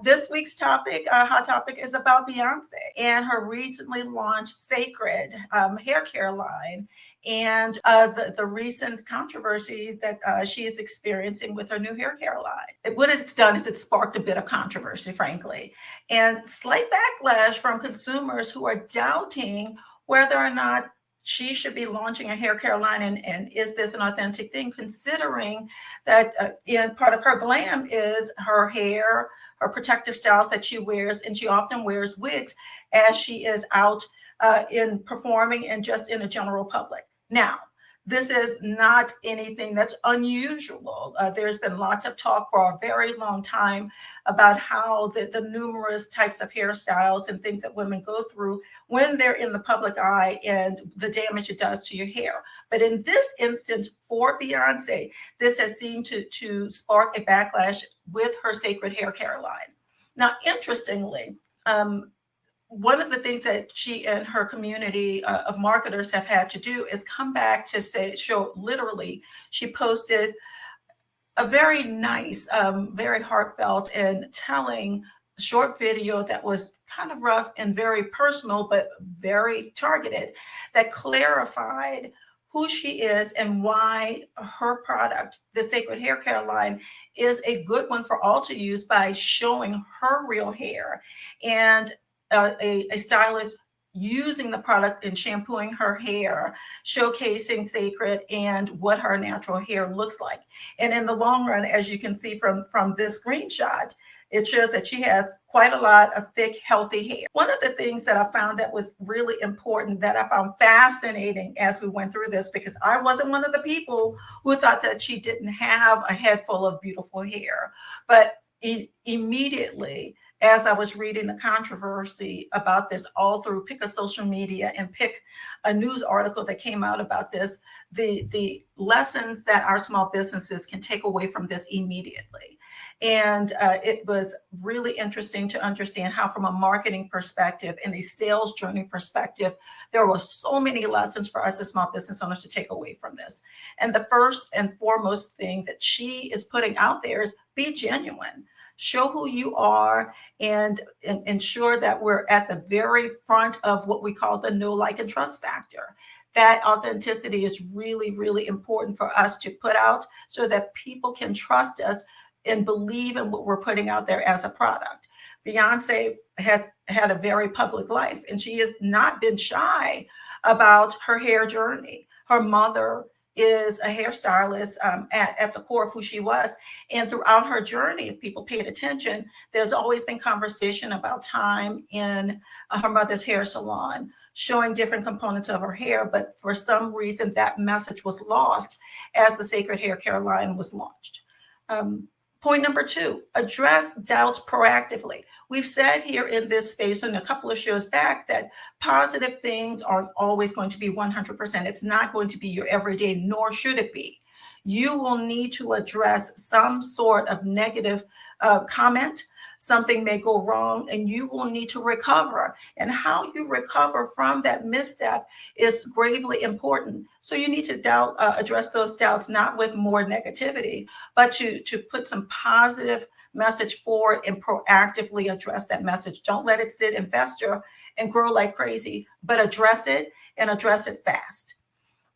This week's topic, hot topic, is about Beyonce and her recently launched Cécred hair care line, and the recent controversy that she is experiencing with her new hair care line. What it's done is it sparked a bit of controversy, frankly, and slight backlash from consumers who are doubting whether or not she should be launching a hair care line, and is this an authentic thing, considering that in part of her glam is her hair, her protective styles that she wears, and she often wears wigs as she is out in performing and just in a general public. Now, this is not anything that's unusual. There's been lots of talk for a very long time about how the numerous types of hairstyles and things that women go through when they're in the public eye and the damage it does to your hair. But in this instance, for Beyonce, this has seemed to spark a backlash with her Cécred hair care line. Now, interestingly, one of the things that she and her community of marketers have had to do is come back to show literally, she posted a very nice, very heartfelt and telling short video that was kind of rough and very personal, but very targeted, that clarified who she is and why her product, the Cécred hair care line, is a good one for all to use by showing her real hair, and a stylist using the product and shampooing her hair, showcasing Cécred and what her natural hair looks like. And in the long run, as you can see from this screenshot, it shows that she has quite a lot of thick, healthy hair. One of the things that I found that was really important, that I found fascinating as we went through this, because I wasn't one of the people who thought that she didn't have a head full of beautiful hair, but immediately, as I was reading the controversy about this all through, pick a social media and pick a news article that came out about this, the lessons that our small businesses can take away from this immediately. And it was really interesting to understand how, from a marketing perspective and a sales journey perspective, there were so many lessons for us as small business owners to take away from this. And the first and foremost thing that she is putting out there is be genuine. Show who you are, and ensure that we're at the very front of what we call the know, like, and trust factor. That authenticity is really, really important for us to put out so that people can trust us and believe in what we're putting out there as a product. Beyonce has had a very public life, and she has not been shy about her hair journey. Her mother is a hairstylist at the core of who she was. And throughout her journey, if people paid attention, there's always been conversation about time in her mother's hair salon, showing different components of her hair. But for some reason, that message was lost as the Cécred hair care line was launched. Point number 2, address doubts proactively. We've said here in this space and a couple of shows back that positive things aren't always going to be 100%. It's not going to be your everyday, nor should it be. You will need to address some sort of negative comment. Something may go wrong and you will need to recover. And how you recover from that misstep is gravely important. So you need to address those doubts, not with more negativity, but to put some positive message forward and proactively address that message. Don't let it sit and fester and grow like crazy, but address it, and address it fast.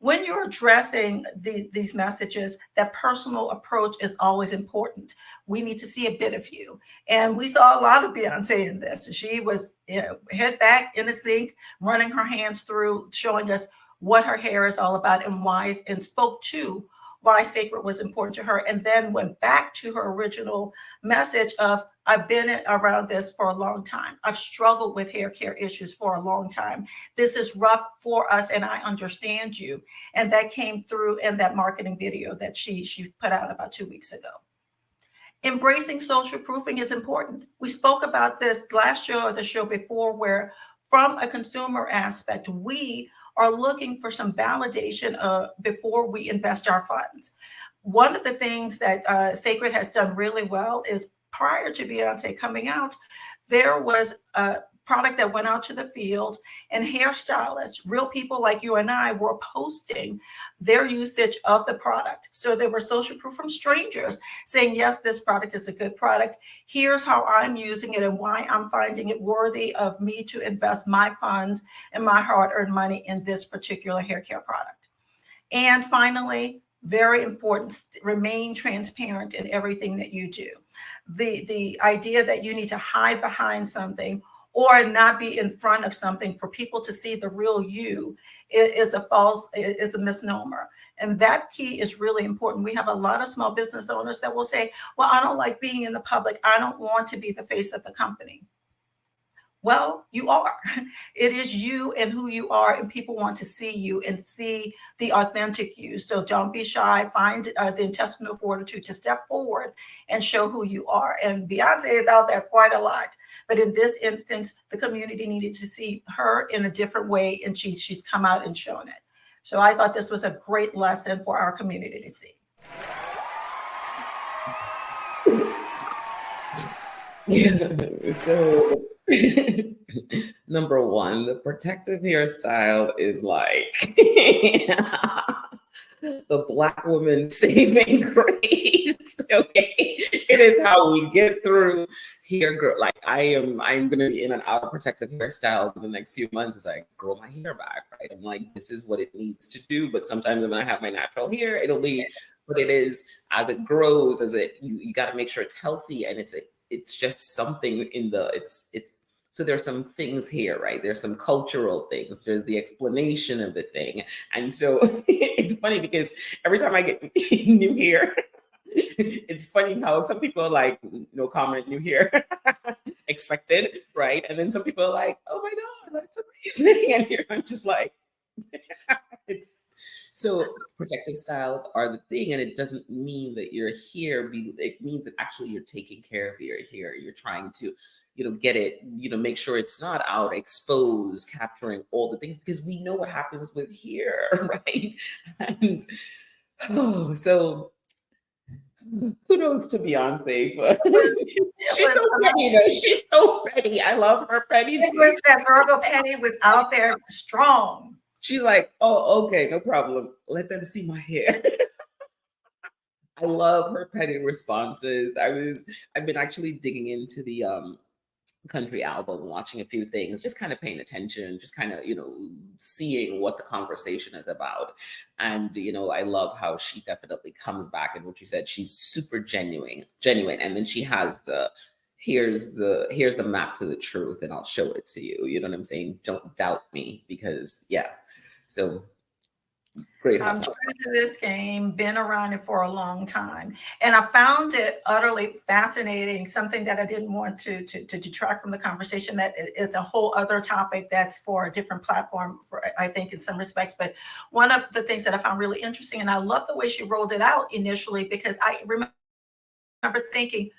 When you're addressing these messages, that personal approach is always important. We need to see a bit of you. And we saw a lot of Beyonce in this. She was head back in the sink, running her hands through, showing us what her hair is all about and why, and spoke to why Cécred was important to her, and then went back to her original message of, I've been around this for a long time. I've struggled with hair care issues for a long time. This is rough for us, and I understand you. And that came through in that marketing video that she put out about 2 weeks ago. Embracing social proofing is important. We spoke about this last show or the show before, where from a consumer aspect, we are looking for some validation before we invest our funds. One of the things that Cécred has done really well is, prior to Beyonce coming out, there was product that went out to the field, and hairstylists, real people like you and I, were posting their usage of the product. So they were social proof from strangers saying, yes, this product is a good product. Here's how I'm using it and why I'm finding it worthy of me to invest my funds and my hard-earned money in this particular hair care product. And finally, very important, remain transparent in everything that you do. The idea that you need to hide behind something or not be in front of something for people to see the real you is a misnomer. And that key is really important. We have a lot of small business owners that will say, well, I don't like being in the public. I don't want to be the face of the company. Well, you are. It is you and who you are, and people want to see you and see the authentic you. So don't be shy. Find the intestinal fortitude to step forward and show who you are. And Beyonce is out there quite a lot. But in this instance, the community needed to see her in a different way, and she's come out and shown it. So I thought this was a great lesson for our community to see. Yeah, so number one, the protective hairstyle is like the Black woman saving grace. Okay, it is how we get through hair growth. Like I'm gonna be in and out of protective hairstyles in the next few months as I grow my hair back. Right, I'm like, this is what it needs to do. But sometimes when I have my natural hair, it'll be. But it is as it grows, you got to make sure it's healthy, and it's just something in the it's. So there's some things here, right? There's some cultural things. There's the explanation of the thing. And so it's funny because every time I get new hair, it's funny how some people are like, no comment, new hair, expected, right? And then some people are like, oh my God, that's amazing. And here I'm just like, so protective styles are the thing, and it doesn't mean that your hair, it means that actually you're taking care of your hair. You're trying to, get it, make sure it's not out, exposed, capturing all the things, because we know what happens with hair, right? And so kudos to Beyonce, but she's so petty though. She's so petty. I love her petty. It was that Virgo petty was out there strong. She's like, oh, okay, no problem. Let them see my hair. I love her petty responses. I've been actually digging into the country album, watching a few things, just kind of paying attention, just kind of, seeing what the conversation is about. And, I love how she definitely comes back, and what you said, she's super genuine. And then she has here's the map to the truth, and I'll show it to you. You know what I'm saying? Don't doubt me, because so great. I'm true to this game, been around it for a long time. And I found it utterly fascinating, something that I didn't want to detract from the conversation. That is a whole other topic that's for a different platform, I think, in some respects. But one of the things that I found really interesting, and I love the way she rolled it out initially, because I remember thinking,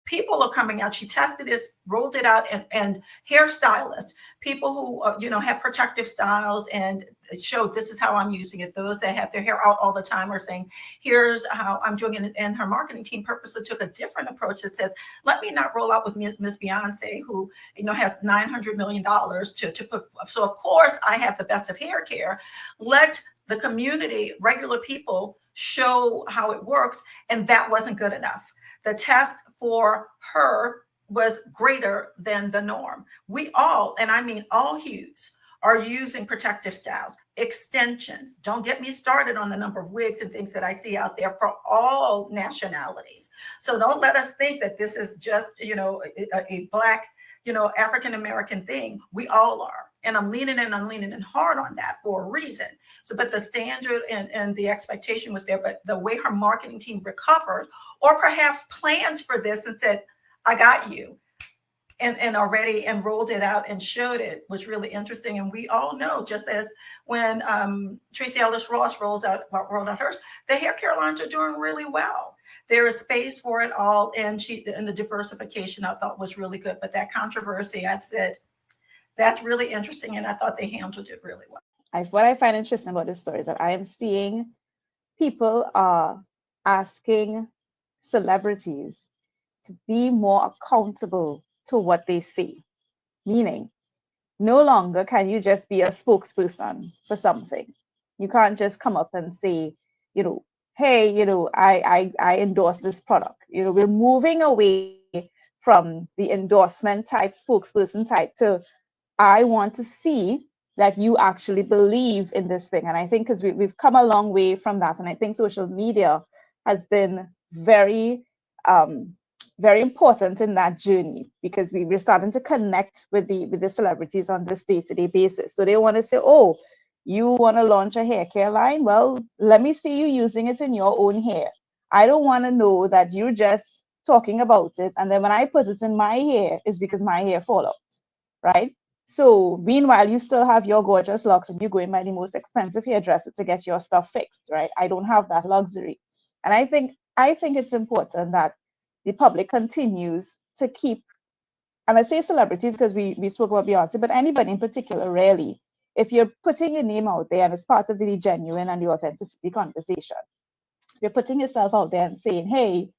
people are coming out. She tested this, rolled it out, and hairstylists, people who have protective styles, and showed this is how I'm using it. Those that have their hair out all the time are saying, here's how I'm doing it. And her marketing team purposely took a different approach that says, let me not roll out with Miss Beyonce, who has $900 million to put. So of course I have the best of hair care. Let the community, regular people, show how it works. And that wasn't good enough. The test for her was greater than the norm. We all, and I mean all hues, are using protective styles, extensions. Don't get me started on the number of wigs and things that I see out there for all nationalities. So don't let us think that this is just, a Black, African-American thing. We all are. And I'm leaning in hard on that for a reason. So, but the standard and the expectation was there, but the way her marketing team recovered, or perhaps plans for this and said, I got you, and already and rolled it out and showed it, was really interesting. And we all know, just as when Tracee Ellis Ross rolled out hers, the hair care lines are doing really well. There is space for it all. And the diversification I thought was really good. But that controversy, I've said, that's really interesting, and I thought they handled it really well. What I find interesting about this story is that I am seeing people are asking celebrities to be more accountable to what they say. Meaning, no longer can you just be a spokesperson for something. You can't just come up and say, hey, I endorse this product. We're moving away from the endorsement type, spokesperson type, to I want to see that you actually believe in this thing. And I think because we've come a long way from that. And I think social media has been very, very important in that journey, because we're starting to connect with the celebrities on this day-to-day basis. So they want to say, oh, you want to launch a hair care line? Well, let me see you using it in your own hair. I don't want to know that you're just talking about it, and then when I put it in my hair, it's because my hair fall out, right? So meanwhile, you still have your gorgeous locks and you go and buy the most expensive hairdresser to get your stuff fixed, right? I don't have that luxury. And I think it's important that the public continues to keep, and I say celebrities because we spoke about Beyonce, but anybody in particular, really, if you're putting your name out there and it's part of the genuine and the authenticity conversation, you're putting yourself out there and saying, hey,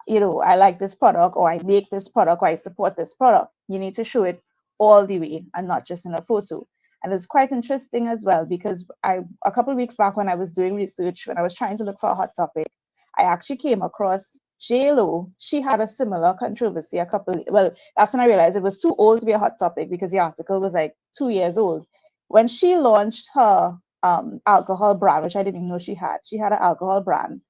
I like this product, or I make this product, or I support this product. You need to show it all the way and not just in a photo. And it's quite interesting as well, because a couple of weeks back when I was doing research, when I was trying to look for a hot topic, I actually came across J-Lo. She had a similar controversy that's when I realized it was too old to be a hot topic, because the article was like 2 years old. When she launched her alcohol brand, which I didn't even know she had an alcohol brand,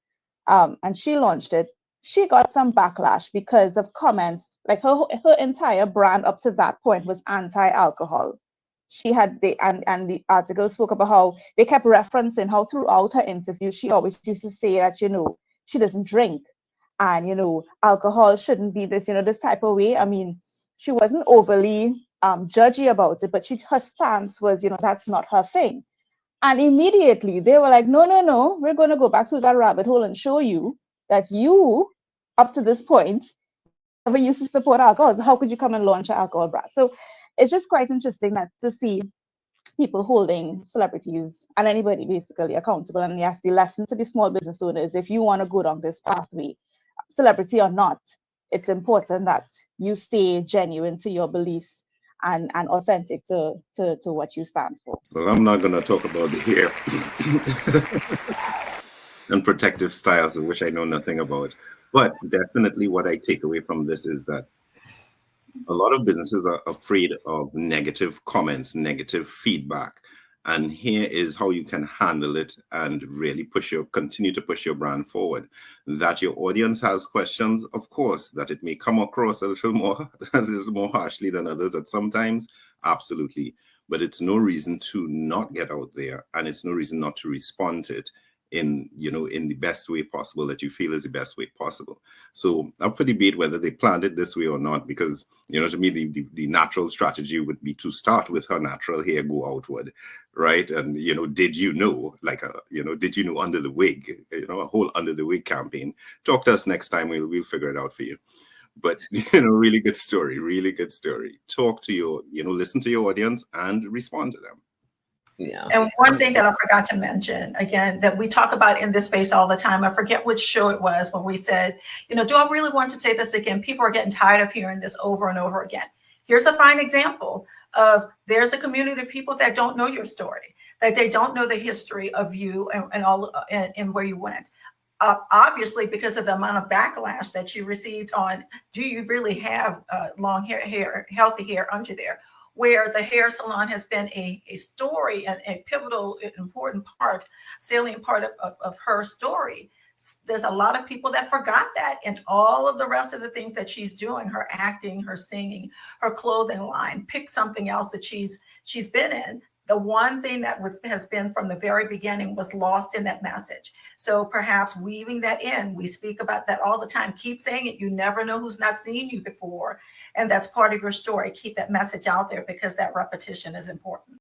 and she launched it. She got some backlash because of comments, like her entire brand up to that point was anti-alcohol. She had and the article spoke about how they kept referencing how throughout her interview she always used to say that she doesn't drink, and alcohol shouldn't be this type of way. I mean, she wasn't overly judgy about it, but her stance was that's not her thing. And immediately they were like, no, no, no, we're going to go back through that rabbit hole and show you that you, up to this point, never used to support alcohol. So how could you come and launch an alcohol brand? So it's just quite interesting to see people holding celebrities and anybody basically accountable. And yes, the lesson to the small business owners, if you want to go down this pathway, celebrity or not, it's important that you stay genuine to your beliefs and authentic to what you stand for. Well, I'm not going to talk about the hair and protective styles, which I know nothing about. But definitely what I take away from this is that a lot of businesses are afraid of negative comments, negative feedback. And here is how you can handle it and really continue to push your brand forward. That your audience has questions, of course, that it may come across a little more harshly than others at sometimes, absolutely. But it's no reason to not get out there, and it's no reason not to respond to it in the best way possible that you feel is the best way possible. So up for debate whether they planned it this way or not, because to me the natural strategy would be to start with her natural hair, go outward, right? And did you know under the wig, a whole under the wig campaign. Talk to us next time, we'll figure it out for you. But really good story. Talk to listen to your audience and respond to them. Yeah. And one thing that I forgot to mention, again, that we talk about in this space all the time, I forget which show it was when we said, do I really want to say this again? People are getting tired of hearing this over and over again. Here's a fine example of there's a community of people that don't know your story, that they don't know the history of you and where you went. Obviously, because of the amount of backlash that you received on, do you really have long hair, healthy hair under there? Where the hair salon has been a story and a pivotal, important part, salient part of her story. There's a lot of people that forgot that, and all of the rest of the things that she's doing, her acting, her singing, her clothing line, pick something else that she's been in. The one thing that has been from the very beginning was lost in that message. So perhaps weaving that in, we speak about that all the time. Keep saying it. You never know who's not seen you before. And that's part of your story. Keep that message out there because that repetition is important.